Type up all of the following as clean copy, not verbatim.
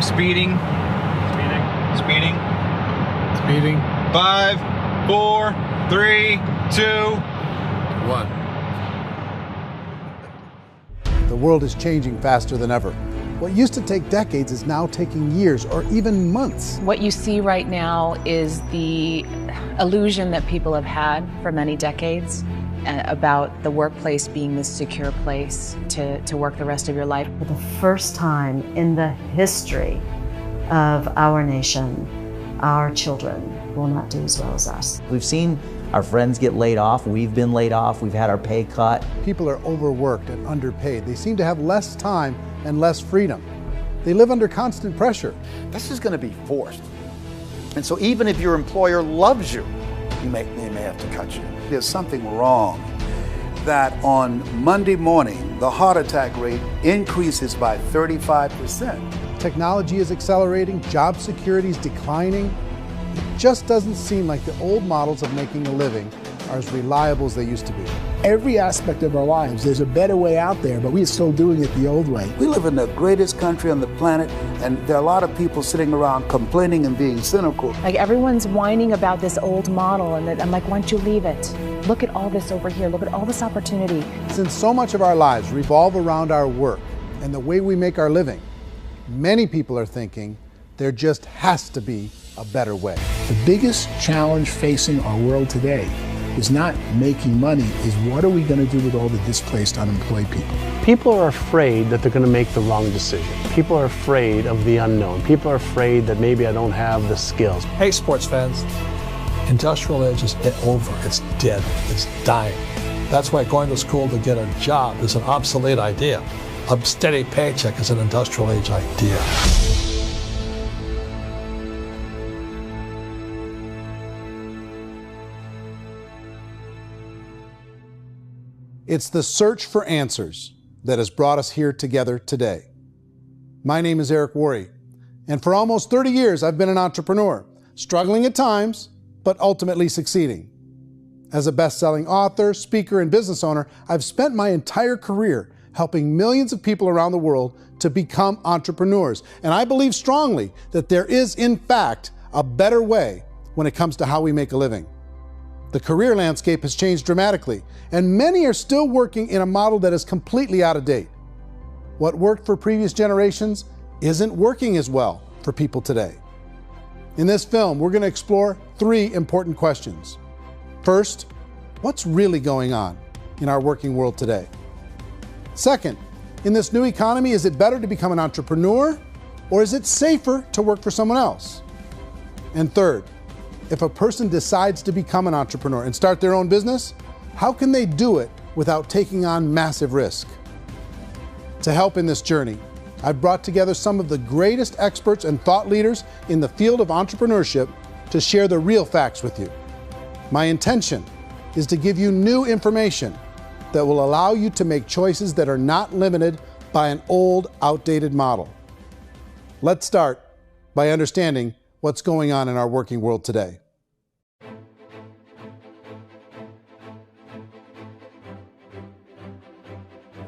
speeding. Speeding. Speeding. 5, 4, 3, 2, 1. The world is changing faster than ever. What used to take decades is now taking years or even months. What you see right now is the illusion that people have had for many decades about the workplace being this secure place to work the rest of your life. For the first time in the history of our nation, our children will not do as well as us. We've seen our friends get laid off, we've been laid off, we've had our pay cut. People are overworked and underpaid. They seem to have less time and less freedom. They live under constant pressure. This is going to be forced. And so even if your employer loves you, they may have to cut you. There's something wrong that on Monday morning, the heart attack rate increases by 35%. Technology is accelerating, job security is declining. It just doesn't seem like the old models of making a living are as reliable as they used to be. Every aspect of our lives, there's a better way out there, but we're still doing it the old way. We live in the greatest country on the planet, and there are a lot of people sitting around complaining and being cynical. Like everyone's whining about this old model, and I'm like, why don't you leave it? Look at all this over here. Look at all this opportunity. Since so much of our lives revolve around our work and the way we make our living, many people are thinking there just has to be a better way. The biggest challenge facing our world today is not making money, is what are we going to do with all the displaced, unemployed people? People are afraid that they're going to make the wrong decision. People are afraid of the unknown. People are afraid that maybe I don't have the skills. Hey, sports fans, industrial age is over. It's dead. It's dying. That's why going to school to get a job is an obsolete idea. A steady paycheck is an industrial age idea. It's the search for answers that has brought us here together today. My name is Worre, and for almost 30 years I've been an entrepreneur, struggling at times, but ultimately succeeding. As a best-selling author, speaker, and business owner, I've spent my entire career helping millions of people around the world to become entrepreneurs. And I believe strongly that there is, in fact, a better way when it comes to how we make a living. The career landscape has changed dramatically, and many are still working in a model that is completely out of date. What worked for previous generations isn't working as well for people today. In this film, we're going to explore 3 important questions. First, what's really going on in our working world today? Second, in this new economy, is it better to become an entrepreneur, or is it safer to work for someone else? And third, if a person decides to become an entrepreneur and start their own business, how can they do it without taking on massive risk? To help in this journey, I've brought together some of the greatest experts and thought leaders in the field of entrepreneurship to share the real facts with you. My intention is to give you new information that will allow you to make choices that are not limited by an old, outdated model. Let's start by understanding what's going on in our working world today.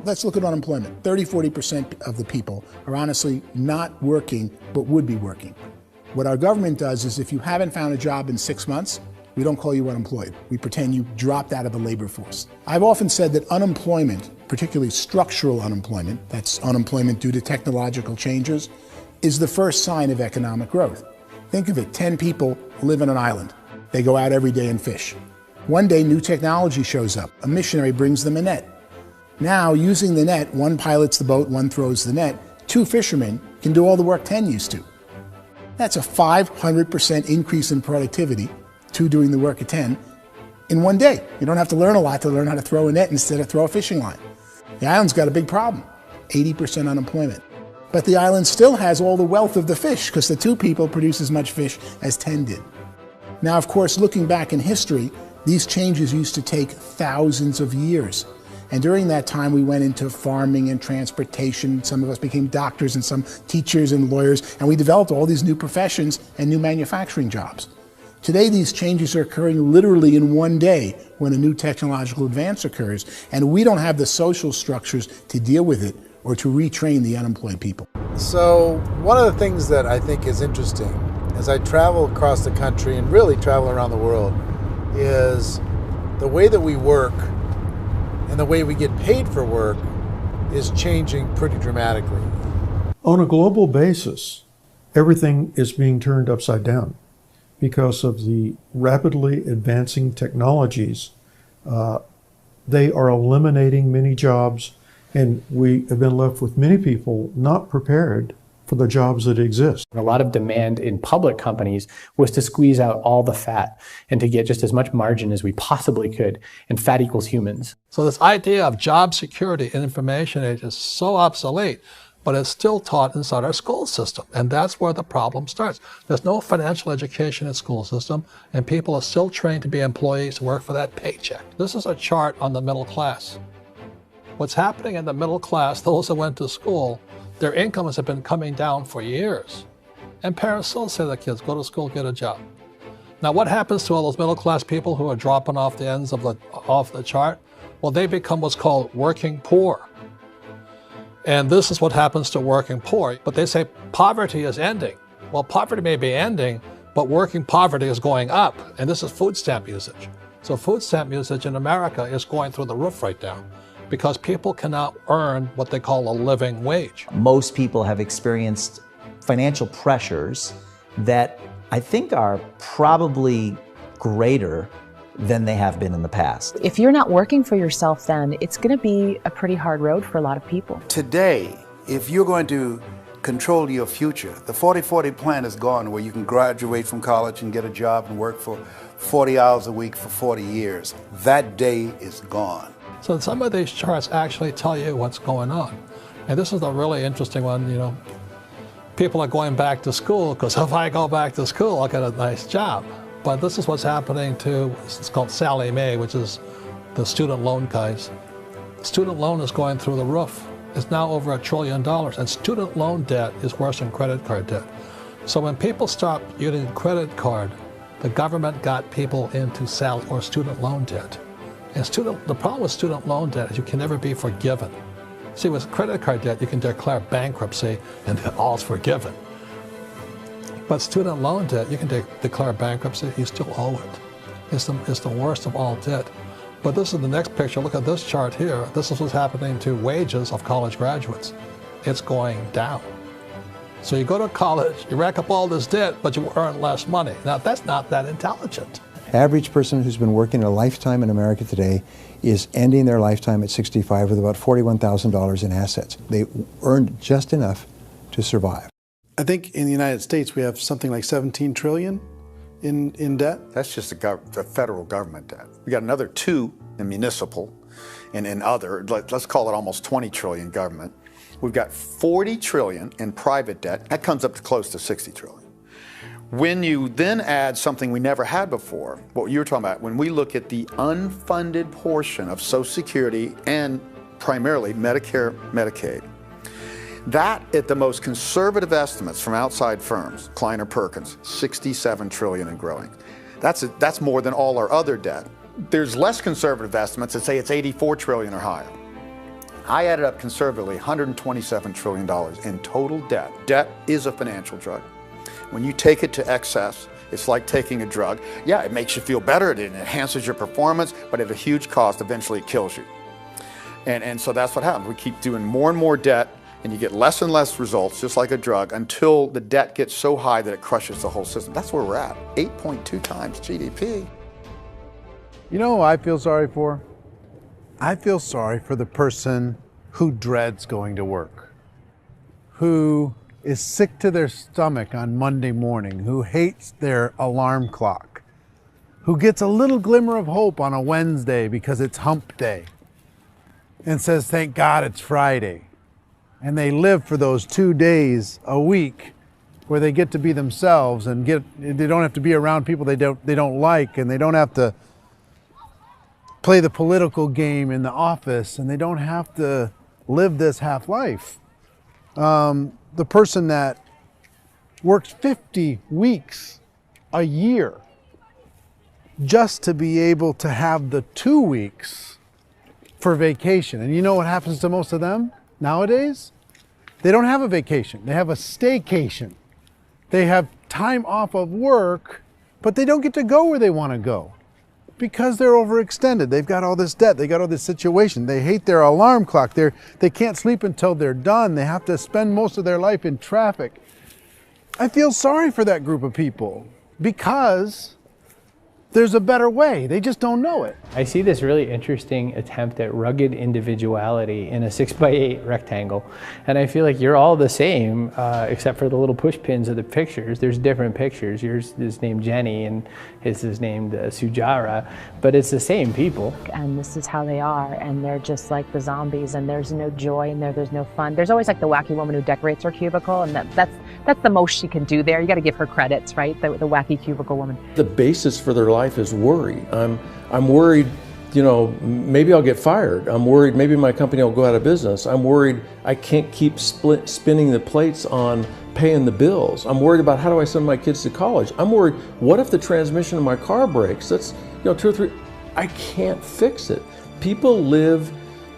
Let's look at unemployment. 30–40% of the people are honestly not working, but would be working. What our government does is if you haven't found a job in 6 months, we don't call you unemployed. We pretend you dropped out of the labor force. I've often said that unemployment, particularly structural unemployment, that's unemployment due to technological changes, is the first sign of economic growth. Think of it, 10 people live on an island. They go out every day and fish. One day, new technology shows up. A missionary brings them a net. Now, using the net, one pilots the boat, one throws the net. 2 fishermen can do all the work 10 used to. That's a 500% increase in productivity, 2 doing the work of 10, in one day. You don't have to learn a lot to learn how to throw a net instead of throw a fishing line. The island's got a big problem, 80% unemployment. But the island still has all the wealth of the fish because the 2 people produce as much fish as 10 did. Now, of course, looking back in history, these changes used to take thousands of years. And during that time, we went into farming and transportation. Some of us became doctors and some teachers and lawyers, and we developed all these new professions and new manufacturing jobs. Today, these changes are occurring literally in one day when a new technological advance occurs, and we don't have the social structures to deal with it or to retrain the unemployed people. So one of the things that I think is interesting as I travel across the country and really travel around the world is the way that we work and the way we get paid for work is changing pretty dramatically. On a global basis, everything is being turned upside down because of the rapidly advancing technologies. They are eliminating many jobs, and we have been left with many people not prepared for the jobs that exist. A lot of demand in public companies was to squeeze out all the fat and to get just as much margin as we possibly could, and fat equals humans. So this idea of job security in information age is so obsolete, but it's still taught inside our school system, and that's where the problem starts. There's no financial education in the school system, and people are still trained to be employees to work for that paycheck. This is a chart on the middle class. What's happening in the middle class, those that went to school, their incomes have been coming down for years. And parents still say to their kids, go to school, get a job. Now what happens to all those middle class people who are dropping off the ends of the chart? Well, they become what's called working poor. And this is what happens to working poor. But they say poverty is ending. Well, poverty may be ending, but working poverty is going up. And this is food stamp usage. So food stamp usage in America is going through the roof right now, because people cannot earn what they call a living wage. Most people have experienced financial pressures that I think are probably greater than they have been in the past. If you're not working for yourself, then it's going to be a pretty hard road for a lot of people. Today, if you're going to control your future, the 40-40 plan is gone, where you can graduate from college and get a job and work for 40 hours a week for 40 years. That day is gone. So some of these charts actually tell you what's going on. And this is a really interesting one, you know. People are going back to school because if I go back to school, I'll get a nice job. But this is what's happening to, it's called Sallie Mae, which is the student loan guys. Student loan is going through the roof. It's now over $1 trillion, and student loan debt is worse than credit card debt. So when people stopped using credit card, the government got people into student loan debt. And the problem with student loan debt is you can never be forgiven. See, with credit card debt, you can declare bankruptcy and all's forgiven. But student loan debt, you can declare bankruptcy, you still owe it. It's the worst of all debt. But this is the next picture. Look at this chart here. This is what's happening to wages of college graduates. It's going down. So you go to college, you rack up all this debt, but you earn less money. Now, that's not that intelligent. Average person who's been working a lifetime in America today is ending their lifetime at 65 with about $41,000 in assets. They earned just enough to survive. I think in the United States we have something like 17 trillion in debt. That's just the federal government debt. We got another 2 in municipal and in other, let's call it almost 20 trillion government. We've got 40 trillion in private debt. That comes up to close to 60 trillion. When you then add something we never had before, what you were talking about, when we look at the unfunded portion of Social Security and primarily Medicare, Medicaid, that, at the most conservative estimates from outside firms, Kleiner Perkins, 67 trillion and growing. That's more than all our other debt. There's less conservative estimates that say it's 84 trillion or higher. I added up conservatively $127 trillion in total debt. Debt is a financial drug. When you take it to excess, it's like taking a drug. Yeah, it makes you feel better, it enhances your performance, but at a huge cost, eventually it kills you. And so that's what happens. We keep doing more and more debt, and you get less and less results, just like a drug, until the debt gets so high that it crushes the whole system. That's where we're at, 8.2 times GDP. You know who I feel sorry for? I feel sorry for the person who dreads going to work, who is sick to their stomach on Monday morning, who hates their alarm clock, who gets a little glimmer of hope on a Wednesday because it's hump day and says, thank God it's Friday. And they live for those 2 days a week where they get to be themselves and they don't have to be around people they don't like, and they don't have to play the political game in the office, and they don't have to live this half life. The person that works 50 weeks a year just to be able to have the 2 weeks for vacation. And you know what happens to most of them nowadays? They don't have a vacation. They have a staycation. They have time off of work, but they don't get to go where they want to go because they're overextended. They've got all this debt. They got all this situation. They hate their alarm clock. They can't sleep until they're done. They have to spend most of their life in traffic. I feel sorry for that group of people because there's a better way. They just don't know it. I see this really interesting attempt at rugged individuality in a 6x8 rectangle. And I feel like you're all the same, except for the little push pins of the pictures. There's different pictures. Yours is named Jenny and his is named Sujara, but it's the same people. And this is how they are, and they're just like the zombies, and there's no joy in there, there's no fun. There's always like the wacky woman who decorates her cubicle, and that's the most she can do there. You got to give her credits, right? The wacky cubicle woman. The basis for their life is worry. I'm worried, you know, maybe I'll get fired. I'm worried maybe my company will go out of business. I'm worried I can't keep spinning the plates on paying the bills. I'm worried about how do I send my kids to college. I'm worried, what if the transmission of my car breaks? That's, you know, 2 or 3, I can't fix it. People live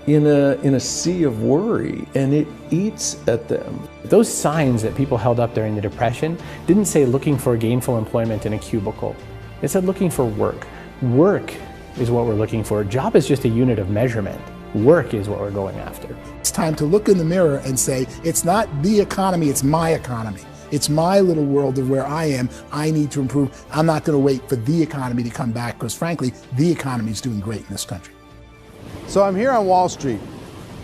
in a sea of worry, and it eats at them. Those signs that people held up during the Depression didn't say looking for gainful employment in a cubicle. It said looking for work. Work is what we're looking for. Job is just a unit of measurement. Work is what we're going after. It's time to look in the mirror and say, it's not the economy, it's my economy. It's my little world of where I am. I need to improve. I'm not going to wait for the economy to come back because, frankly, the economy is doing great in this country. So I'm here on Wall Street,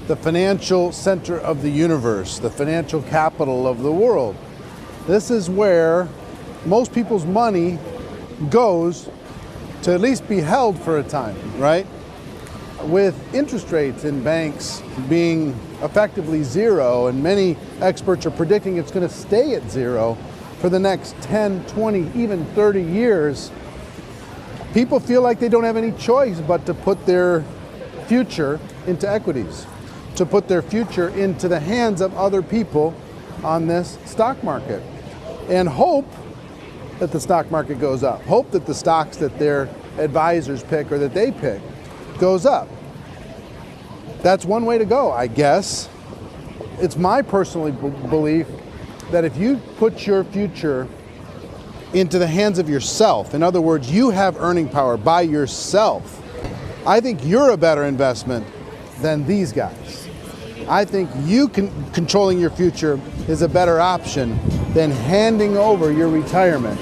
the financial center of the universe, the financial capital of the world. This is where most people's money goes to at least be held for a time, right? With interest rates in banks being effectively zero, and many experts are predicting it's going to stay at zero for the next 10, 20, even 30 years, people feel like they don't have any choice but to put their future into equities, to put their future into the hands of other people on this stock market, and hope that the stock market goes up, hope that the stocks that their advisors pick or that they pick goes up. That's one way to go, I guess. It's my personal belief that if you put your future into the hands of yourself, in other words, you have earning power by yourself, I think you're a better investment than these guys. I think you controlling your future is a better option than handing over your retirement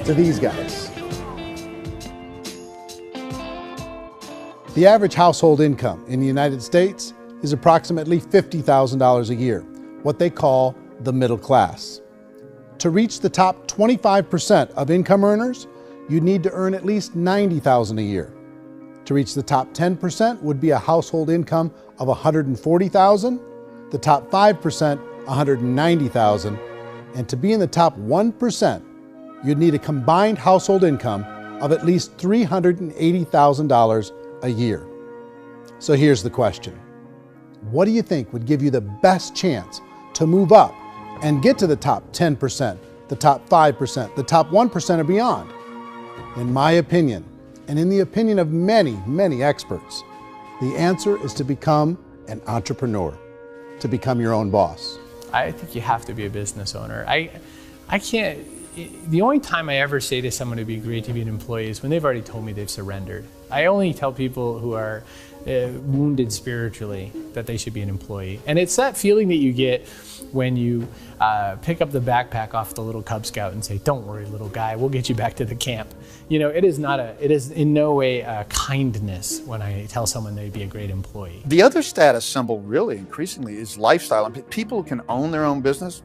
to these guys. The average household income in the United States is approximately $50,000 a year, what they call the middle class. To reach the top 25% of income earners, you'd need to earn at least $90,000 a year. To reach the top 10% would be a household income of $140,000, the top 5%, $190,000, and to be in the top 1%, you'd need a combined household income of at least $380,000 a year. So here's the question. What do you think would give you the best chance to move up and get to the top 10%, the top 5%, the top 1% or beyond? In my opinion, and in the opinion of many, many experts, the answer is to become an entrepreneur, to become your own boss. I think you have to be a business owner. I can't, the only time I ever say to someone it'd be great to be an employee is when they've already told me they've surrendered. I only tell people who are wounded spiritually that they should be an employee. And it's that feeling that you get when you pick up the backpack off the little Cub Scout and say, "Don't worry, little guy, we'll get you back to the camp." You know, it is in no way a kindness when I tell someone they'd be a great employee. The other status symbol really increasingly is lifestyle. And people who can own their own business,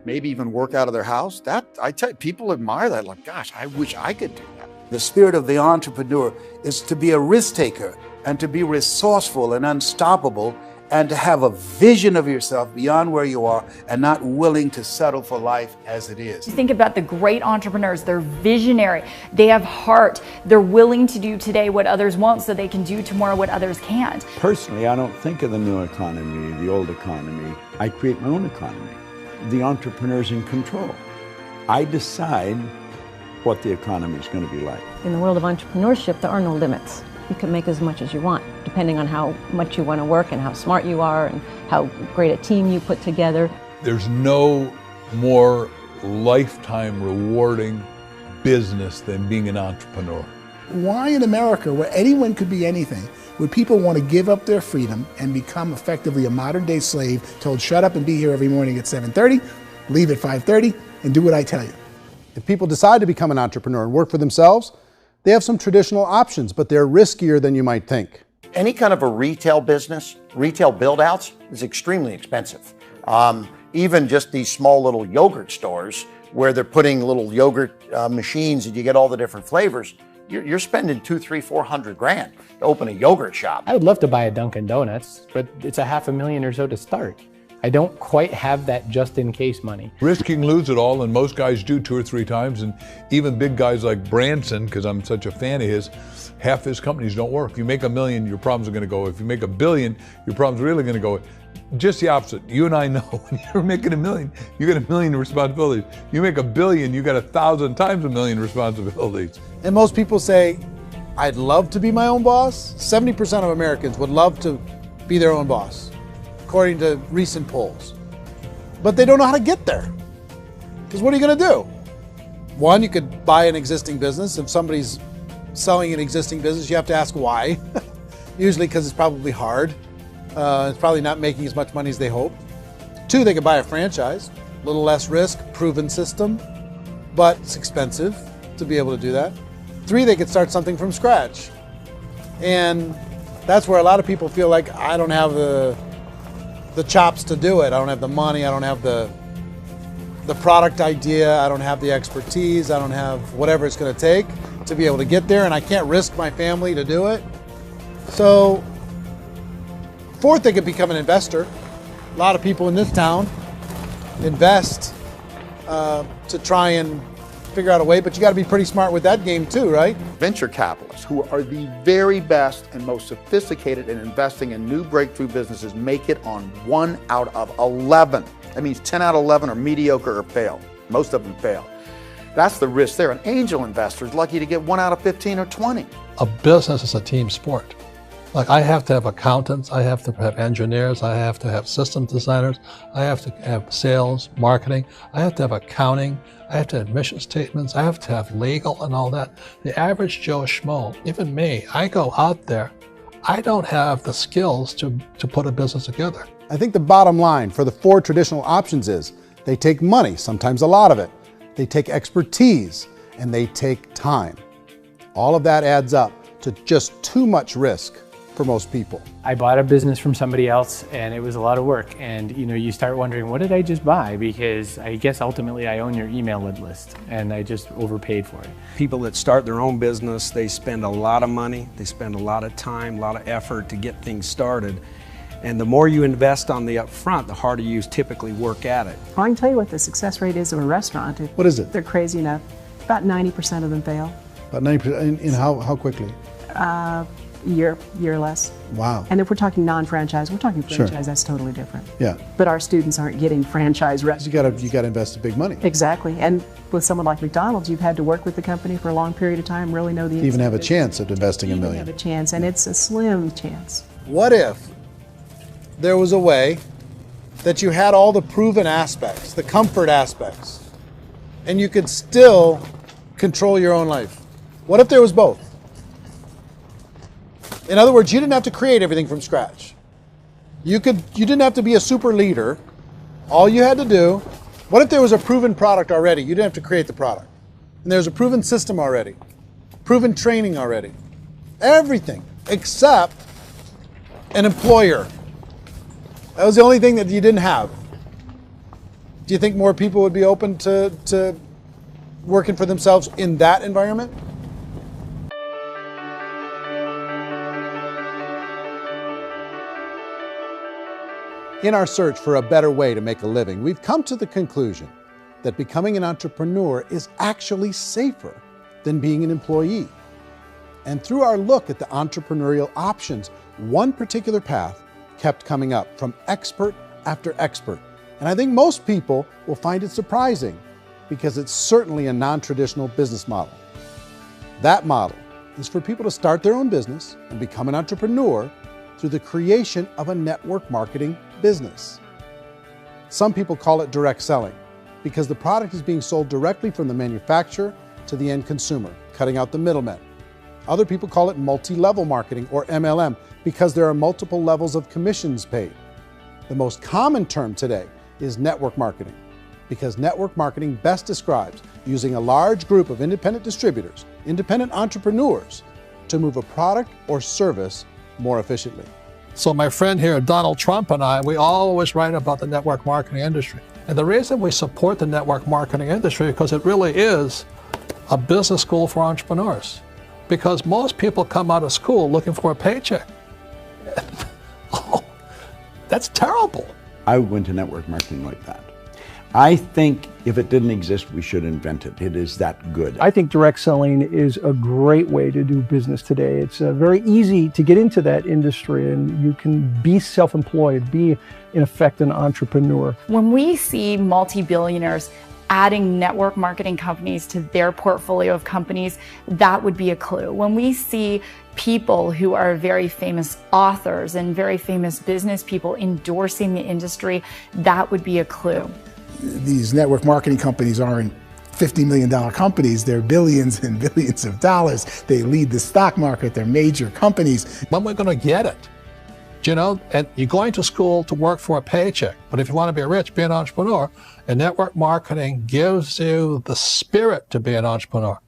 maybe even work out of their house, that, I tell you, people admire that, like, gosh, I wish I could do that. The spirit of the entrepreneur is to be a risk taker and to be resourceful and unstoppable and to have a vision of yourself beyond where you are and not willing to settle for life as it is. Think about the great entrepreneurs. They're visionary. They have heart. They're willing to do today what others won't so they can do tomorrow what others can't. Personally, I don't think of the new economy, the old economy. I create my own economy. The entrepreneur's in control. I decide what the economy is going to be like. In the world of entrepreneurship, there are no limits. You can make as much as you want, depending on how much you want to work and how smart you are and how great a team you put together. There's no more lifetime rewarding business than being an entrepreneur. Why in America, where anyone could be anything, would people want to give up their freedom and become effectively a modern-day slave, told shut up and be here every morning at 7:30, leave at 5:30, and do what I tell you? If people decide to become an entrepreneur and work for themselves, they have some traditional options, but they're riskier than you might think. Any kind of a retail business, retail build-outs, is extremely expensive. Even just these small little yogurt stores where they're putting little yogurt machines and you get all the different flavors, you're spending $200,000, $300,000, $400,000 to open a yogurt shop. I would love to buy a Dunkin' Donuts, but it's $500,000 or so to start. I don't quite have that just-in-case money. Risking lose it all, and most guys do 2 or 3 times, and even big guys like Branson, because I'm such a fan of his, half his companies don't work. If you make $1 million, your problems are going to go. If you make $1 billion, your problems are really going to go. Just the opposite. You and I know when you're making $1 million, you get $1 million responsibilities. You make $1 billion, you got 1,000 times $1 million responsibilities. And most people say, I'd love to be my own boss. 70% of Americans would love to be their own boss, according to recent polls. But they don't know how to get there. Because what are you going to do? One, you could buy an existing business. If somebody's selling an existing business, you have to ask why. Usually because it's probably hard. It's probably not making as much money as they hope. 2, they could buy a franchise. A little less risk, proven system, but it's expensive to be able to do that. 3, they could start something from scratch. And that's where a lot of people feel like, I don't have the chops to do it. I don't have the money. I don't have the product idea. I don't have the expertise. I don't have whatever it's going to take to be able to get there, and I can't risk my family to do it. So, 4th, they could become an investor. A lot of people in this town invest to try and figure out a way, but you got to be pretty smart with that game too, right? Venture capitalists, who are the very best and most sophisticated in investing in new breakthrough businesses, make it on 1 out of 11. That means 10 out of 11 are mediocre or fail. Most of them fail. That's the risk there. An angel investor is lucky to get 1 out of 15 or 20. A business is a team sport. Like, I have to have accountants, I have to have engineers, I have to have system designers, I have to have sales, marketing, I have to have accounting, I have to have mission statements, I have to have legal and all that. The average Joe Schmo, even me, I go out there, I don't have the skills to put a business together. I think the bottom line for the 4 traditional options is they take money, sometimes a lot of it. They take expertise, and they take time. All of that adds up to just too much risk for most people. I bought a business from somebody else and it was a lot of work. And you start wondering, what did I just buy? Because I guess ultimately I own your email list and I just overpaid for it. People that start their own business, they spend a lot of money, they spend a lot of time, a lot of effort to get things started. And the more you invest on the upfront, the harder you typically work at it. I can tell you what the success rate is of a restaurant. What is it? They're crazy enough. About 90% of them fail. About 90%, in how quickly? Year or less. Wow. And if we're talking non-franchise, we're talking franchise, Sure. That's totally different. Yeah. But our students aren't getting franchise restaurants. You gotta invest big money. Exactly. And with someone like McDonald's, you've had to work with the company for a long period of time, really know the Even have a business. chance at investing $1 million. Have a chance, and it's a slim chance. What if there was a way that you had all the proven aspects, the comfort aspects, and you could still control your own life? What if there was both? In other words, you didn't have to create everything from scratch. You didn't have to be a super leader. All you had to do, what if there was a proven product already? You didn't have to create the product. And there's a proven system already, proven training already. Everything except an employer. That was the only thing that you didn't have. Do you think more people would be open to working for themselves in that environment? In our search for a better way to make a living, we've come to the conclusion that becoming an entrepreneur is actually safer than being an employee. And through our look at the entrepreneurial options, one particular path kept coming up from expert after expert. And I think most people will find it surprising because it's certainly a non-traditional business model. That model is for people to start their own business and become an entrepreneur through the creation of a network marketing business. Some people call it direct selling because the product is being sold directly from the manufacturer to the end consumer, cutting out the middlemen. Other people call it multi-level marketing, or MLM, because there are multiple levels of commissions paid. The most common term today is network marketing, because network marketing best describes using a large group of independent distributors, independent entrepreneurs, to move a product or service more efficiently. So my friend here, Donald Trump, and I, we always write about the network marketing industry. And the reason we support the network marketing industry is because it really is a business school for entrepreneurs. Because most people come out of school looking for a paycheck. Oh, that's terrible. I went to network marketing like that. I think if it didn't exist, we should invent it. It is that good. I think direct selling is a great way to do business today. It's very easy to get into that industry, and you can be self-employed, be in effect an entrepreneur. When we see multi-billionaires adding network marketing companies to their portfolio of companies, that would be a clue. When we see people who are very famous authors and very famous business people endorsing the industry, that would be a clue. These network marketing companies aren't $50 million companies, they're billions and billions of dollars. They lead the stock market, they're major companies. When we're going to get it? You know, and you're going to school to work for a paycheck, but if you want to be rich, be an entrepreneur, and network marketing gives you the spirit to be an entrepreneur.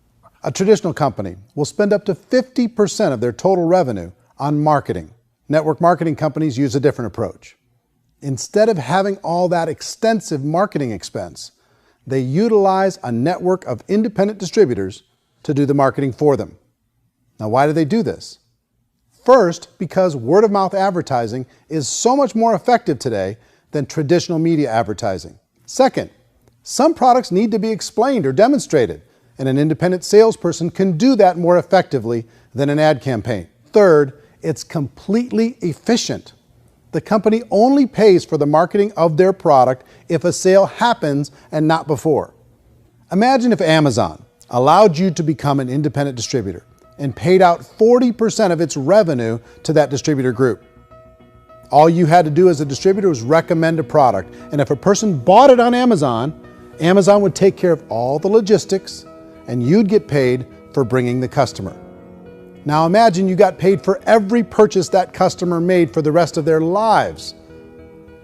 A traditional company will spend up to 50% of their total revenue on marketing. Network marketing companies use a different approach. Instead of having all that extensive marketing expense, they utilize a network of independent distributors to do the marketing for them. Now, why do they do this? First, because word-of-mouth advertising is so much more effective today than traditional media advertising. Second, some products need to be explained or demonstrated, and an independent salesperson can do that more effectively than an ad campaign. Third, it's completely efficient. The company only pays for the marketing of their product if a sale happens and not before. Imagine if Amazon allowed you to become an independent distributor and paid out 40% of its revenue to that distributor group. All you had to do as a distributor was recommend a product, and if a person bought it on Amazon, Amazon would take care of all the logistics, and you'd get paid for bringing the customer. Now imagine you got paid for every purchase that customer made for the rest of their lives.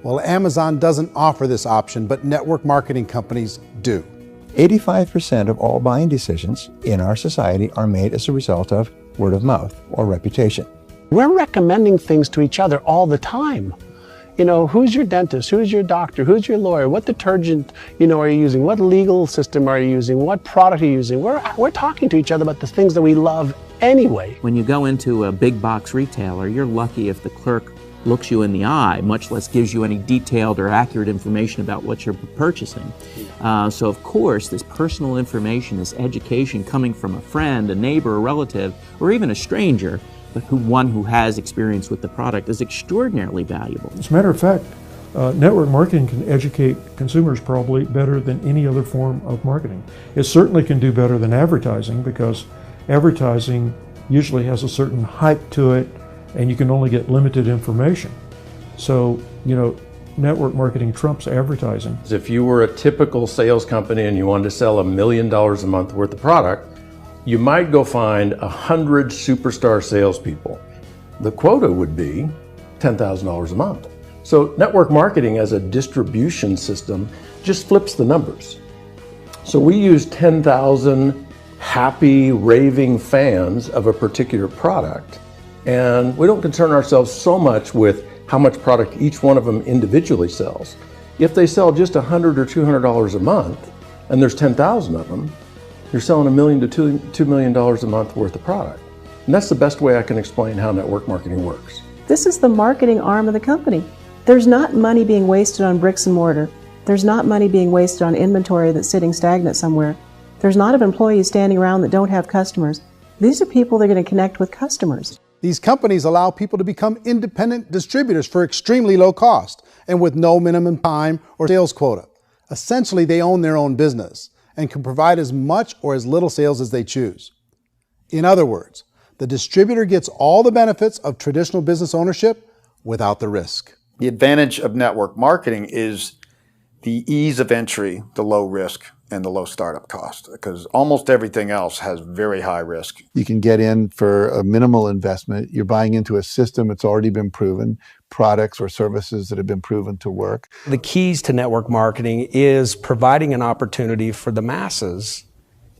Well, Amazon doesn't offer this option, but network marketing companies do. 85% of all buying decisions in our society are made as a result of word of mouth or reputation. We're recommending things to each other all the time. You know, who's your dentist? Who's your doctor? Who's your lawyer? What detergent, are you using? What legal system are you using? What product are you using? We're talking to each other about the things that we love anyway. When you go into a big box retailer, you're lucky if the clerk looks you in the eye, much less gives you any detailed or accurate information about what you're purchasing. So of course, this personal information, this education coming from a friend, a neighbor, a relative, or even a stranger, but one who has experience with the product is extraordinarily valuable. As a matter of fact, network marketing can educate consumers probably better than any other form of marketing. It certainly can do better than advertising, because advertising usually has a certain hype to it, and you can only get limited information. So, network marketing trumps advertising. If you were a typical sales company and you wanted to sell $1 million a month worth of product, you might go find 100 superstar salespeople. The quota would be $10,000 a month. So network marketing as a distribution system just flips the numbers. So we use 10,000 happy, raving fans of a particular product, and we don't concern ourselves so much with how much product each one of them individually sells. If they sell just $100 or $200 a month, and there's 10,000 of them, you're selling $1 million to $2 million a month worth of product. And that's the best way I can explain how network marketing works. This is the marketing arm of the company. There's not money being wasted on bricks and mortar. There's not money being wasted on inventory that's sitting stagnant somewhere. There's not of employees standing around that don't have customers. These are people that are going to connect with customers. These companies allow people to become independent distributors for extremely low cost and with no minimum time or sales quota. Essentially, they own their own business and can provide as much or as little sales as they choose. In other words, the distributor gets all the benefits of traditional business ownership without the risk. The advantage of network marketing is the ease of entry, the low risk, and the low startup cost, because almost everything else has very high risk. You can get in for a minimal investment. You're buying into a system that's already been proven, products or services that have been proven to work. The keys to network marketing is providing an opportunity for the masses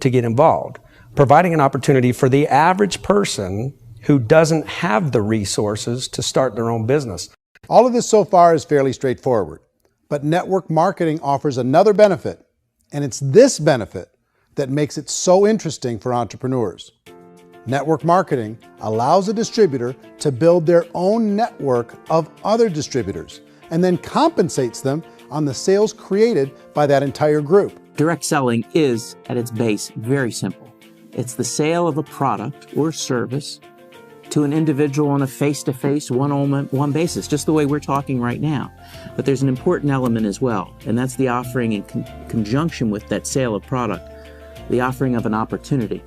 to get involved, providing an opportunity for the average person who doesn't have the resources to start their own business. All of this so far is fairly straightforward, but network marketing offers another benefit, and it's this benefit that makes it so interesting for entrepreneurs. Network marketing allows a distributor to build their own network of other distributors and then compensates them on the sales created by that entire group. Direct selling is, at its base, very simple. It's the sale of a product or service to an individual on a face-to-face, one-on-one basis, just the way we're talking right now. But there's an important element as well, and that's the offering in conjunction with that sale of product, the offering of an opportunity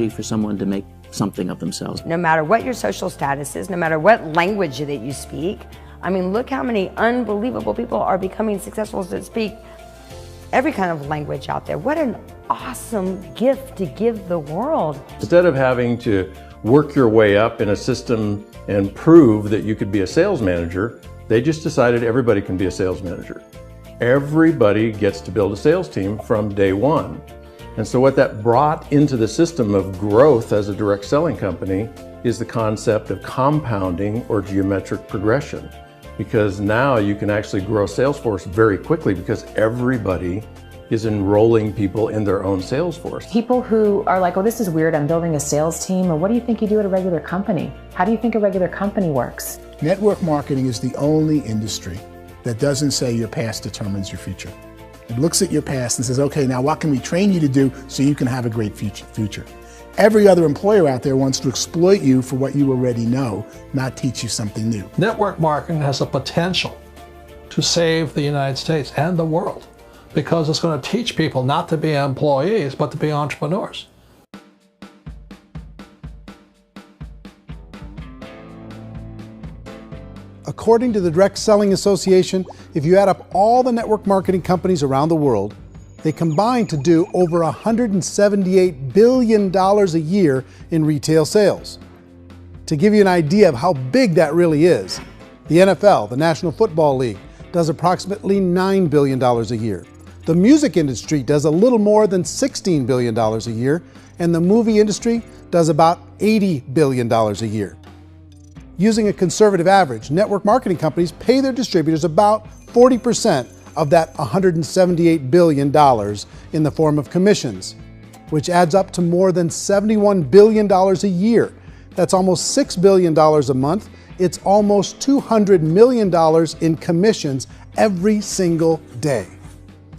for someone to make something of themselves. No matter what your social status is, no matter what language that you speak, I mean, look how many unbelievable people are becoming successful that speak every kind of language out there. What an awesome gift to give the world. Instead of having to work your way up in a system and prove that you could be a sales manager, they just decided everybody can be a sales manager. Everybody gets to build a sales team from day one. And so what that brought into the system of growth as a direct selling company is the concept of compounding or geometric progression. Because now you can actually grow sales force very quickly because everybody is enrolling people in their own sales force. People who are like, oh, this is weird, I'm building a sales team, or what do you think you do at a regular company? How do you think a regular company works? Network marketing is the only industry that doesn't say your past determines your future. It looks at your past and says, okay, now what can we train you to do so you can have a great future? Every other employer out there wants to exploit you for what you already know, not teach you something new. Network marketing has the potential to save the United States and the world, because it's going to teach people not to be employees, but to be entrepreneurs. According to the Direct Selling Association, if you add up all the network marketing companies around the world, they combine to do over $178 billion a year in retail sales. To give you an idea of how big that really is, the NFL, the National Football League, does approximately $9 billion a year. The music industry does a little more than $16 billion a year, and the movie industry does about $80 billion a year. Using a conservative average, network marketing companies pay their distributors about 40% of that $178 billion in the form of commissions, which adds up to more than $71 billion a year. That's almost $6 billion a month. It's almost $200 million in commissions every single day.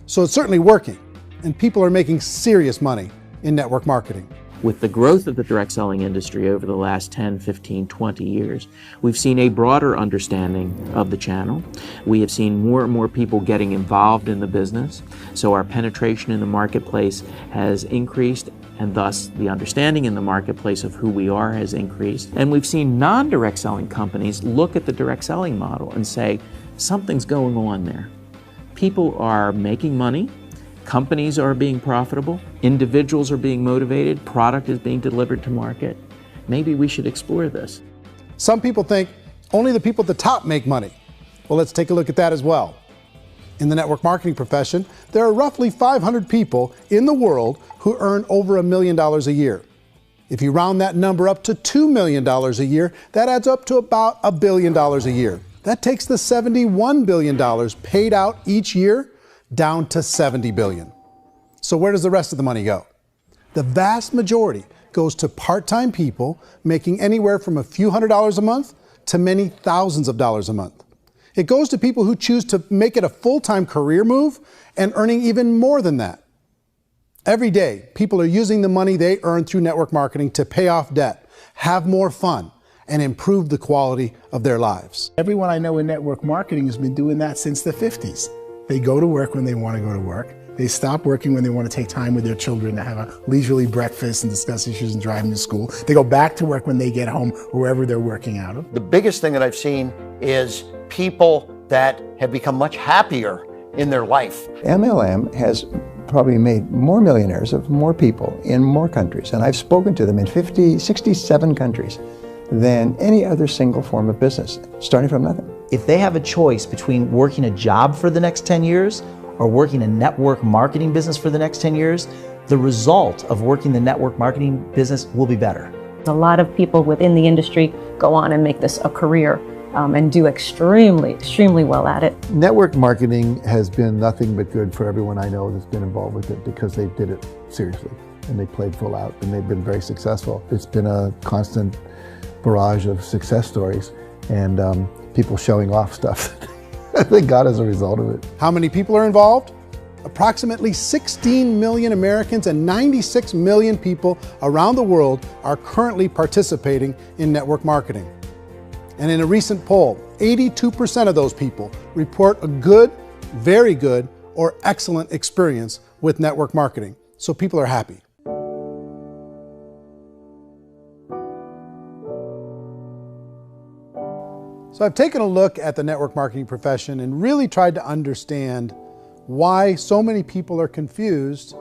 So it's certainly working, and people are making serious money in network marketing. With the growth of the direct selling industry over the last 10, 15, 20 years, we've seen a broader understanding of the channel. We have seen more and more people getting involved in the business, so our penetration in the marketplace has increased, and thus the understanding in the marketplace of who we are has increased. And we've seen non-direct selling companies look at the direct selling model and say, something's going on there. People are making money, companies are being profitable, individuals are being motivated, product is being delivered to market. Maybe we should explore this. Some people think only the people at the top make money. Well, let's take a look at that as well. In the network marketing profession, there are roughly 500 people in the world who earn over $1 million a year. If you round that number up to $2 million a year, that adds up to about $1 billion a year. That takes the $71 billion paid out each year down to $70 billion. So where does the rest of the money go? The vast majority goes to part-time people making anywhere from a few $100s a month to many thousands of dollars a month. It goes to people who choose to make it a full-time career move and earning even more than that. Every day, people are using the money they earn through network marketing to pay off debt, have more fun, and improve the quality of their lives. Everyone I know in network marketing has been doing that since the 50s. They go to work when they want to go to work. They stop working when they want to take time with their children to have a leisurely breakfast and discuss issues and drive them to school. They go back to work when they get home, wherever they're working out of. The biggest thing that I've seen is people that have become much happier in their life. MLM has probably made more millionaires of more people in more countries, and I've spoken to them in 67 countries, than any other single form of business, starting from nothing. If they have a choice between working a job for the next 10 years or working a network marketing business for the next 10 years, the result of working the network marketing business will be better. A lot of people within the industry go on and make this a career and do extremely well at it. Network marketing has been nothing but good for everyone I know that's been involved with it because they did it seriously and they played full out and they've been very successful. It's been a constant barrage of success stories and people showing off stuff that they got as a result of it. How many people are involved? Approximately 16 million Americans and 96 million people around the world are currently participating in network marketing. And in a recent poll, 82% of those people report a good, very good, or excellent experience with network marketing. So people are happy. So I've taken a look at the network marketing profession and really tried to understand why so many people are confused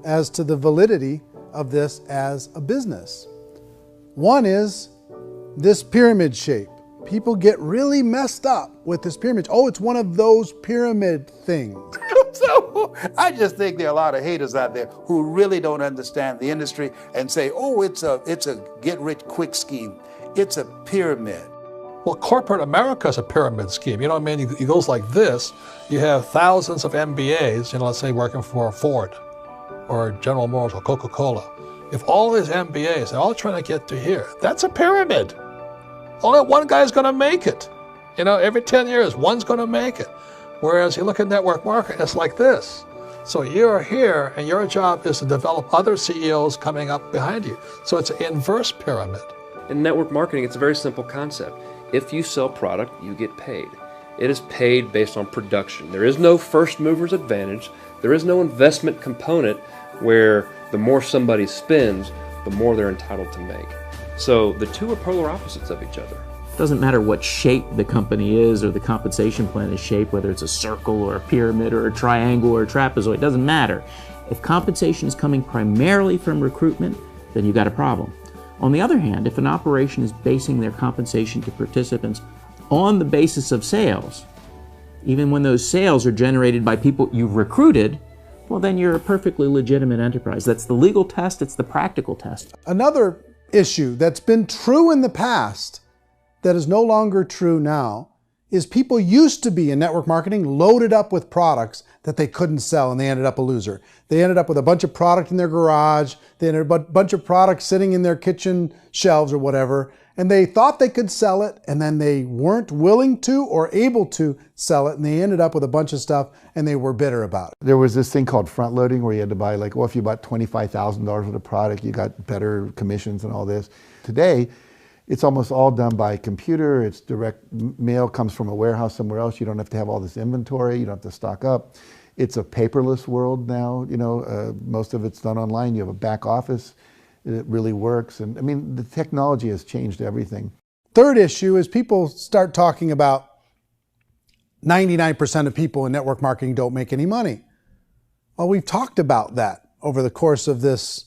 as to the validity of this as a business. One is this pyramid shape. People get really messed up with this pyramid. Oh, it's one of those pyramid things. So I just think there are a lot of haters out there who really don't understand the industry and say, oh, it's a get-rich-quick scheme. It's a pyramid. Well, corporate America is a pyramid scheme. You know what I mean? It goes like this. You have thousands of MBAs, let's say working for Ford or General Motors or Coca-Cola. If all these MBAs, they're all trying to get to here, that's a pyramid. Only one guy's going to make it. Every 10 years, one's going to make it. Whereas you look at network marketing, it's like this. So you're here, and your job is to develop other CEOs coming up behind you. So it's an inverse pyramid. In network marketing, it's a very simple concept. If you sell product, you get paid. It is paid based on production. There is no first mover's advantage. There is no investment component where the more somebody spends, the more they're entitled to make. So the two are polar opposites of each other. It doesn't matter what shape the company is or the compensation plan is shaped, whether it's a circle or a pyramid or a triangle or a trapezoid, it doesn't matter. If compensation is coming primarily from recruitment, then you've got a problem. On the other hand, if an operation is basing their compensation to participants on the basis of sales, even when those sales are generated by people you've recruited, well, then you're a perfectly legitimate enterprise. That's the legal test, it's the practical test. Another issue that's been true in the past that is no longer true now is people used to be in network marketing loaded up with products that they couldn't sell and they ended up a loser. They ended up with a bunch of product in their garage, they ended up with a bunch of products sitting in their kitchen shelves or whatever, and they thought they could sell it and then they weren't willing to or able to sell it and they ended up with a bunch of stuff and they were bitter about it. There was this thing called front loading where you had to buy if you bought $25,000 worth of product, you got better commissions and all this. Today, it's almost all done by computer. It's direct mail comes from a warehouse somewhere else. You don't have to have all this inventory. You don't have to stock up. It's a paperless world now. Most of it's done online. You have a back office. It really works. And I mean, the technology has changed everything. Third issue is people start talking about 99% of people in network marketing don't make any money. Well, we've talked about that over the course of this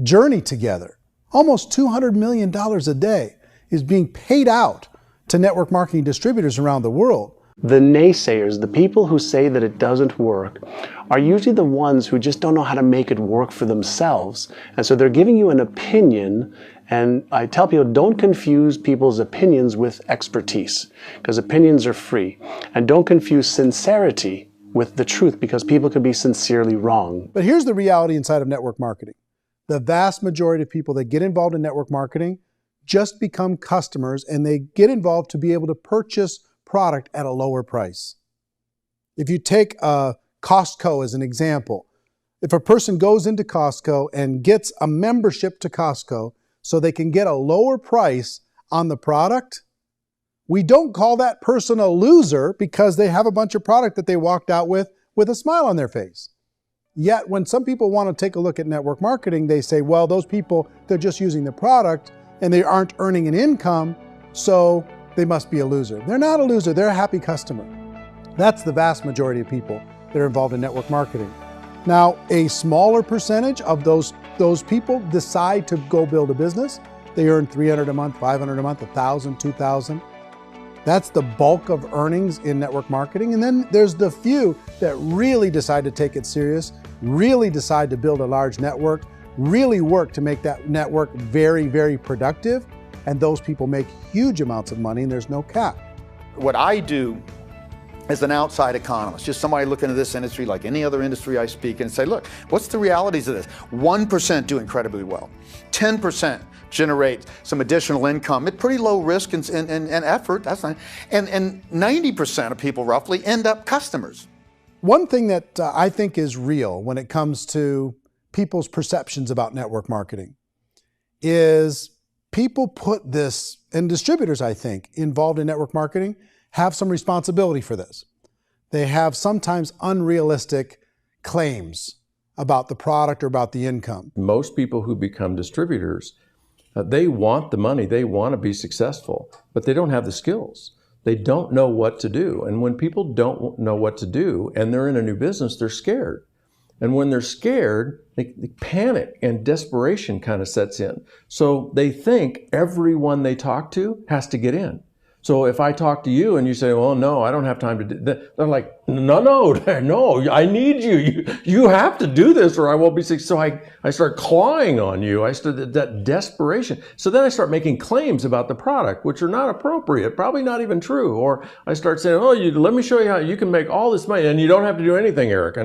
journey together. Almost $200 million a day is being paid out to network marketing distributors around the world. The naysayers, the people who say that it doesn't work, are usually the ones who just don't know how to make it work for themselves. And so they're giving you an opinion, and I tell people, don't confuse people's opinions with expertise, because opinions are free. And don't confuse sincerity with the truth, because people could be sincerely wrong. But here's the reality inside of network marketing. The vast majority of people that get involved in network marketing just become customers and they get involved to be able to purchase product at a lower price. If you take Costco as an example, if a person goes into Costco and gets a membership to Costco so they can get a lower price on the product, we don't call that person a loser because they have a bunch of product that they walked out with a smile on their face. Yet when some people want to take a look at network marketing, they say, well, those people, they're just using the product and they aren't earning an income, so they must be a loser. They're not a loser, they're a happy customer. That's the vast majority of people that are involved in network marketing. Now, a smaller percentage of those people decide to go build a business. They earn $300 a month, $500 a month, $1,000, $2,000. That's the bulk of earnings in network marketing. And then there's the few that really decide to take it serious, really decide to build a large network, really work to make that network very, very productive. And those people make huge amounts of money and there's no cap. What I do as an outside economist, just somebody looking at this industry like any other industry I speak and say, look, what's the realities of this? 1% do incredibly well. 10% generate some additional income at pretty low risk and effort. That's not, and 90% of people roughly end up customers. One thing that I think is real when it comes to people's perceptions about network marketing is people put this, and distributors, I think, involved in network marketing have some responsibility for this. They have sometimes unrealistic claims about the product or about the income. Most people who become distributors, they want the money, they want to be successful, but they don't have the skills. They don't know what to do. And when people don't know what to do and they're in a new business, they're scared. And when they're scared, they panic and desperation kind of sets in. So they think everyone they talk to has to get in. So if I talk to you and you say, well, no, I don't have time to do that, they're like, no, I need you. You have to do this or I won't be successful. So I start clawing on you. I start that desperation. So then I start making claims about the product, which are not appropriate, probably not even true. Or I start saying, oh, let me show you how you can make all this money and you don't have to do anything, Eric.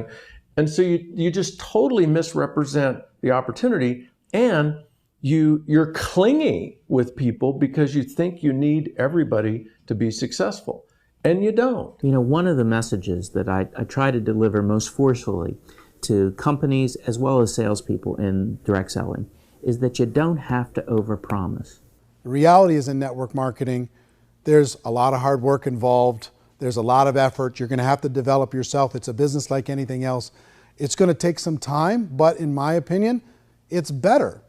And so you just totally misrepresent the opportunity, and you're clingy with people because you think you need everybody to be successful, and you don't. You know, one of the messages that I try to deliver most forcefully to companies as well as salespeople in direct selling is that you don't have to overpromise. The reality is in network marketing, there's a lot of hard work involved. There's a lot of effort. You're going to have to develop yourself. It's a business like anything else. It's going to take some time, but in my opinion, it's better.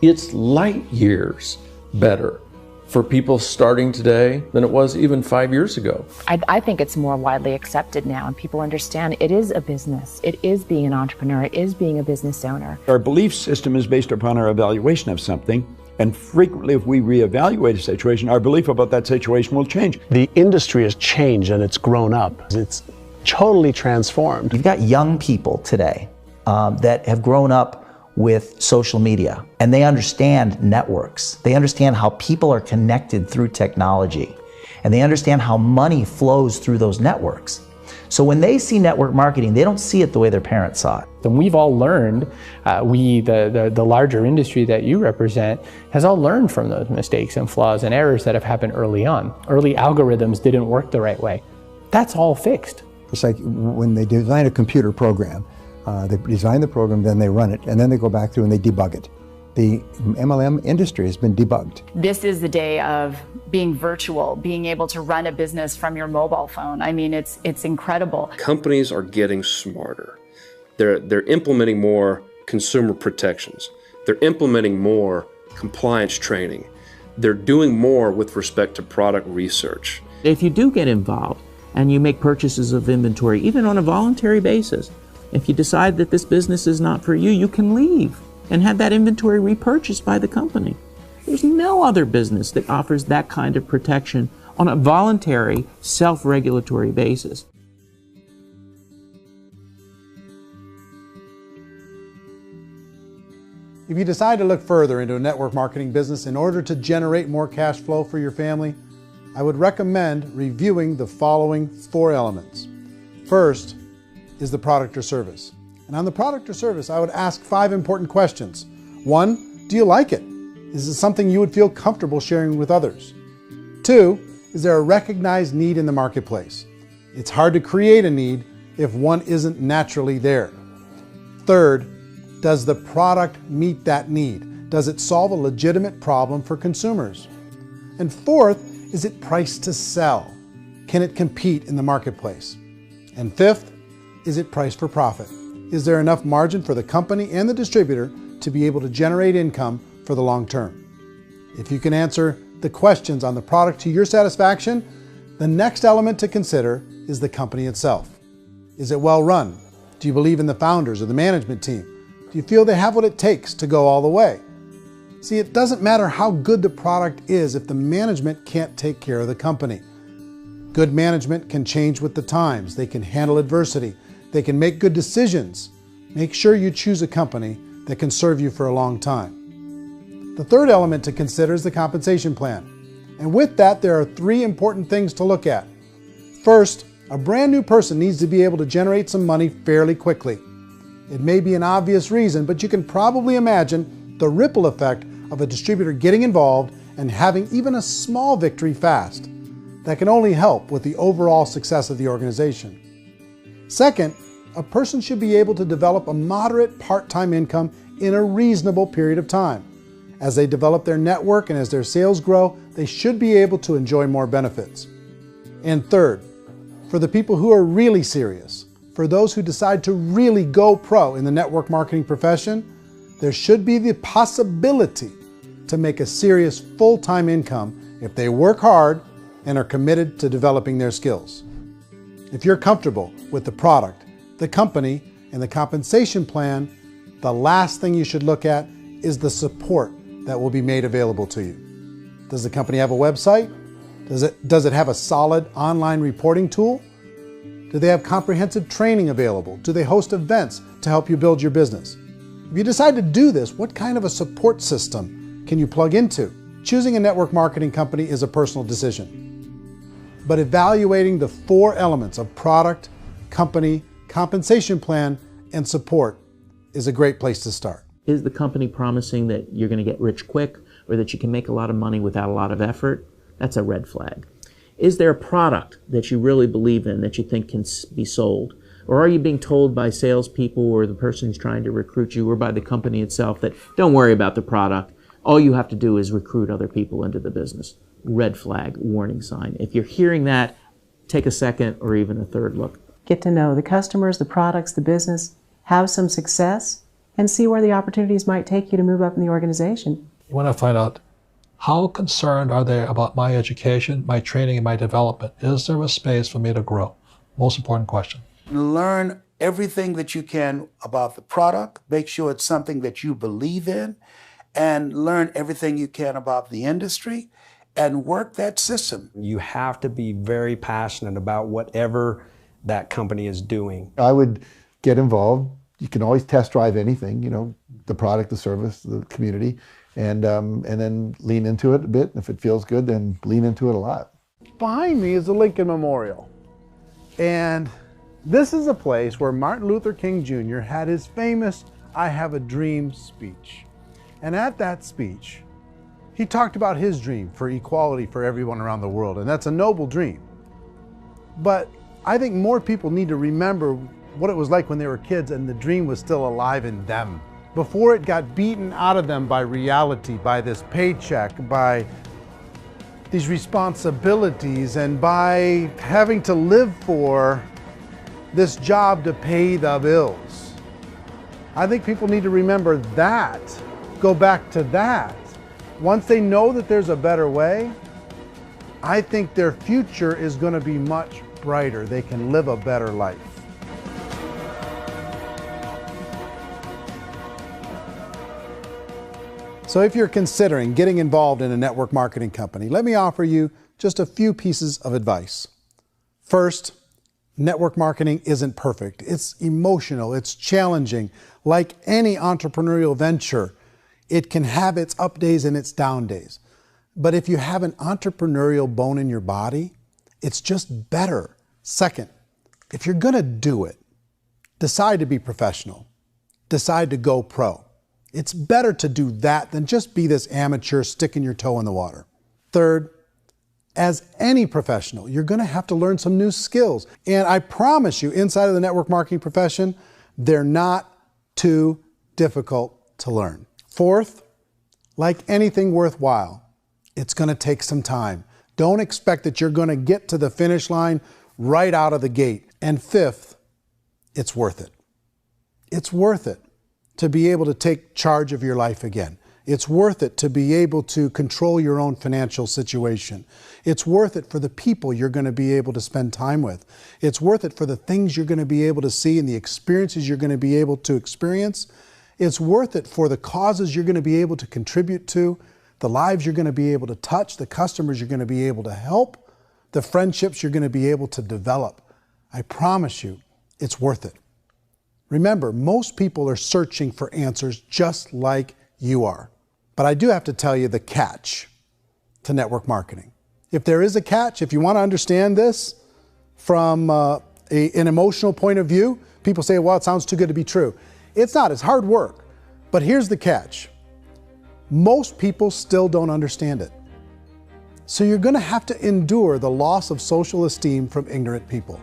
It's light years better for people starting today than it was even 5 years ago. I think it's more widely accepted now, and people understand it is a business. It is being an entrepreneur. It is being a business owner. Our belief system is based upon our evaluation of something. And frequently, if we reevaluate a situation, our belief about that situation will change. The industry has changed and it's grown up. It's totally transformed. You've got young people today that have grown up with social media, and they understand networks. They understand how people are connected through technology, and they understand how money flows through those networks. So when they see network marketing, they don't see it the way their parents saw it. And we've all learned, the larger industry that you represent, has all learned from those mistakes and flaws and errors that have happened early on. Early algorithms didn't work the right way. That's all fixed. It's like when they design a computer program, they design the program, then they run it, and then they go back through and they debug it. The MLM industry has been debugged. This is the day of being virtual, being able to run a business from your mobile phone. I mean, it's incredible. Companies are getting smarter. They're implementing more consumer protections. They're implementing more compliance training. They're doing more with respect to product research. If you do get involved and you make purchases of inventory, even on a voluntary basis, if you decide that this business is not for you, you can leave and have that inventory repurchased by the company. There's no other business that offers that kind of protection on a voluntary, self-regulatory basis. If you decide to look further into a network marketing business in order to generate more cash flow for your family, I would recommend reviewing the following 4 elements. First is the product or service. And on the product or service, I would ask 5 important questions. 1, do you like it? Is it something you would feel comfortable sharing with others? 2, is there a recognized need in the marketplace? It's hard to create a need if one isn't naturally there. 3rd, does the product meet that need? Does it solve a legitimate problem for consumers? And 4th, is it priced to sell? Can it compete in the marketplace? And 5th, is it priced for profit? Is there enough margin for the company and the distributor to be able to generate income for the long term? If you can answer the questions on the product to your satisfaction, the next element to consider is the company itself. Is it well run? Do you believe in the founders or the management team? Do you feel they have what it takes to go all the way? See, it doesn't matter how good the product is if the management can't take care of the company. Good management can change with the times. They can handle adversity. They can make good decisions. Make sure you choose a company that can serve you for a long time. The third element to consider is the compensation plan. And with that, there are 3 important things to look at. First, a brand new person needs to be able to generate some money fairly quickly. It may be an obvious reason, but you can probably imagine the ripple effect of a distributor getting involved and having even a small victory fast. That can only help with the overall success of the organization. Second, a person should be able to develop a moderate part-time income in a reasonable period of time. As they develop their network and as their sales grow, they should be able to enjoy more benefits. And third, for the people who are really serious, for those who decide to really go pro in the network marketing profession, there should be the possibility to make a serious full-time income if they work hard and are committed to developing their skills. If you're comfortable with the product, the company, and the compensation plan, the last thing you should look at is the support that will be made available to you. Does the company have a website? Does it have a solid online reporting tool? Do they have comprehensive training available? Do they host events to help you build your business? If you decide to do this, what kind of a support system can you plug into? Choosing a network marketing company is a personal decision. But evaluating the 4 elements of product, company, compensation plan, and support is a great place to start. Is the company promising that you're going to get rich quick or that you can make a lot of money without a lot of effort? That's a red flag. Is there a product that you really believe in that you think can be sold? Or are you being told by salespeople or the person who's trying to recruit you or by the company itself that don't worry about the product, all you have to do is recruit other people into the business? Red flag, warning sign. If you're hearing that, take a second or even a third look. Get to know the customers, the products, the business, have some success, and see where the opportunities might take you to move up in the organization. You want to find out how concerned are they about my education, my training, and my development? Is there a space for me to grow? Most important question. Learn everything that you can about the product. Make sure it's something that you believe in, and learn everything you can about the industry and work that system. You have to be very passionate about whatever that company is doing. I would get involved. You can always test drive anything, you know, the product, the service, the community, and then lean into it a bit. If it feels good, then lean into it a lot. Behind me is the Lincoln Memorial. And this is a place where Martin Luther King Jr. had his famous "I Have a Dream" speech. And at that speech, he talked about his dream for equality for everyone around the world, and that's a noble dream. But I think more people need to remember what it was like when they were kids and the dream was still alive in them. Before it got beaten out of them by reality, by this paycheck, by these responsibilities, and by having to live for this job to pay the bills. I think people need to remember that, go back to that. Once they know that there's a better way, I think their future is going to be much brighter. They can live a better life. So if you're considering getting involved in a network marketing company, let me offer you just a few pieces of advice. First, network marketing isn't perfect. It's emotional, it's challenging. Like any entrepreneurial venture, it can have its up days and its down days. But if you have an entrepreneurial bone in your body, it's just better. Second, if you're gonna do it, decide to be professional. Decide to go pro. It's better to do that than just be this amateur sticking your toe in the water. Third, as any professional, you're gonna have to learn some new skills. And I promise you, inside of the network marketing profession, they're not too difficult to learn. Fourth, like anything worthwhile, it's gonna take some time. Don't expect that you're gonna get to the finish line right out of the gate. And fifth, it's worth it. It's worth it to be able to take charge of your life again. It's worth it to be able to control your own financial situation. It's worth it for the people you're going to be able to spend time with. It's worth it for the things you're going to be able to see and the experiences you're going to be able to experience. It's worth it for the causes you're going to be able to contribute to, the lives you're going to be able to touch, the customers you're going to be able to help, the friendships you're going to be able to develop. I promise you, it's worth it. Remember, most people are searching for answers just like you are. But I do have to tell you the catch to network marketing. If there is a catch, if you want to understand this from an emotional point of view, people say, well, it sounds too good to be true. It's not, it's hard work. But here's the catch. Most people still don't understand it. So you're going to have to endure the loss of social esteem from ignorant people.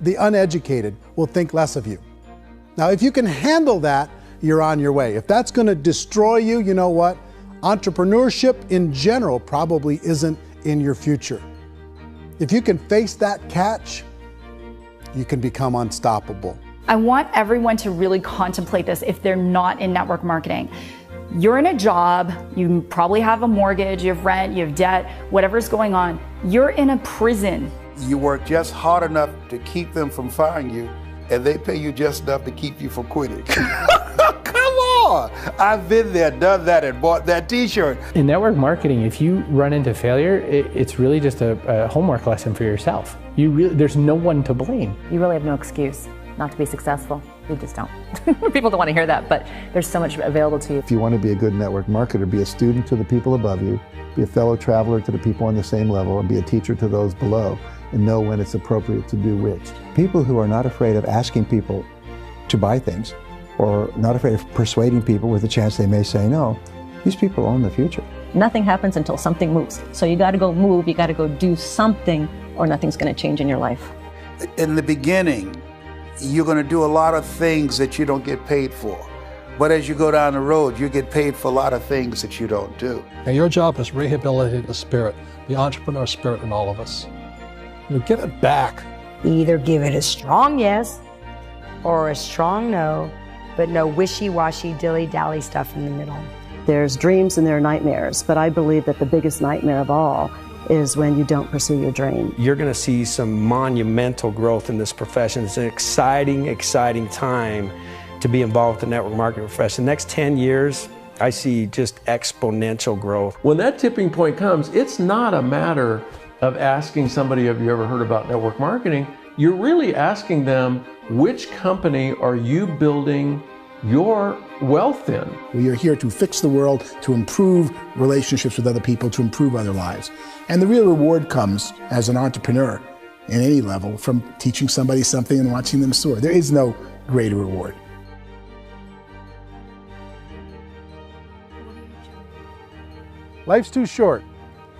The uneducated will think less of you. Now, if you can handle that, you're on your way. If that's going to destroy you, you know what? Entrepreneurship in general probably isn't in your future. If you can face that catch, you can become unstoppable. I want everyone to really contemplate this if they're not in network marketing. You're in a job, you probably have a mortgage, you have rent, you have debt, whatever's going on. You're in a prison. You work just hard enough to keep them from firing you, and they pay you just enough to keep you from quitting. Come on! I've been there, done that, and bought that t-shirt. In network marketing, if you run into failure, it's really just a homework lesson for yourself. There's no one to blame. You really have no excuse not to be successful. You just don't. People don't want to hear that, but there's so much available to you. If you want to be a good network marketer, be a student to the people above you, be a fellow traveler to the people on the same level, and be a teacher to those below, and know when it's appropriate to do which. People who are not afraid of asking people to buy things, or not afraid of persuading people with the chance they may say no, these people own the future. Nothing happens until something moves. So you got to go move, you got to go do something, or nothing's going to change in your life. In the beginning, you're going to do a lot of things that you don't get paid for. But as you go down the road, you get paid for a lot of things that you don't do. And your job is rehabilitate the spirit, the entrepreneur spirit in all of us. You give it back. Either give it a strong yes or a strong no, but no wishy-washy, dilly-dally stuff in the middle. There's dreams and there are nightmares, but I believe that the biggest nightmare of all is when you don't pursue your dream. You're going to see some monumental growth in this profession. It's an exciting, exciting time to be involved with the network marketing profession. The next 10 years, I see just exponential growth. When that tipping point comes, it's not a matter of asking somebody, have you ever heard about network marketing? You're really asking them, which company are you building your wealth in? We are here to fix the world, to improve relationships with other people, to improve other lives. And the real reward comes as an entrepreneur in any level from teaching somebody something and watching them soar. There is no greater reward. Life's too short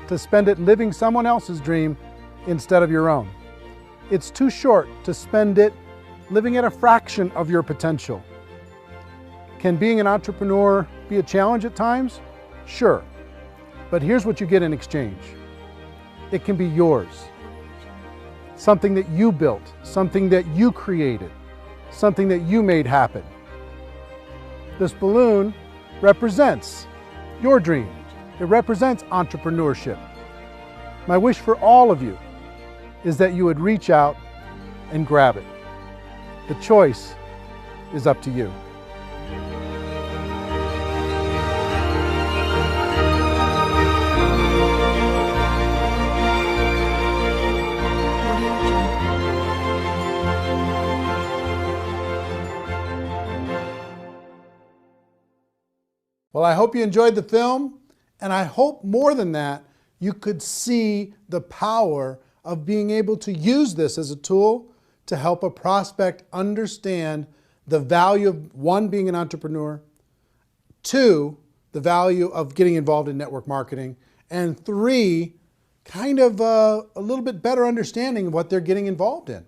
to spend it living someone else's dream instead of your own. It's too short to spend it living at a fraction of your potential. Can being an entrepreneur be a challenge at times? Sure. But here's what you get in exchange. It can be yours. Something that you built, something that you created, something that you made happen. This balloon represents your dream. It represents entrepreneurship. My wish for all of you is that you would reach out and grab it. The choice is up to you. Well, I hope you enjoyed the film, and I hope more than that, you could see the power of being able to use this as a tool to help a prospect understand the value of, one, being an entrepreneur, two, the value of getting involved in network marketing, and three, kind of a little bit better understanding of what they're getting involved in.